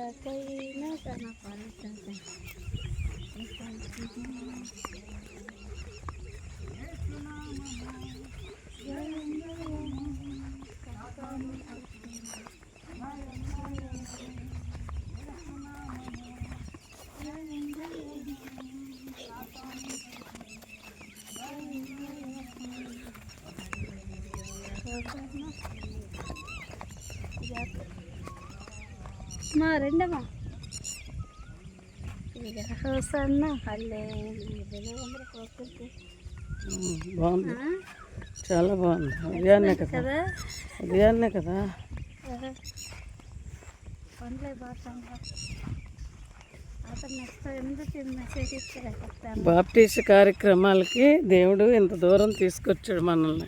కళ్ళకైనా కనపడతాయి. మా రెండమ్మా హోసన్న అల్లే బాగుంది, చాలా బాగుంది. ఉదయాన్నే కదా, ఉదయాన్నే కదా. బాప్టిస్ట్ కార్యక్రమాలకి దేవుడు ఇంత దూరం తీసుకొచ్చాడు మనల్ని.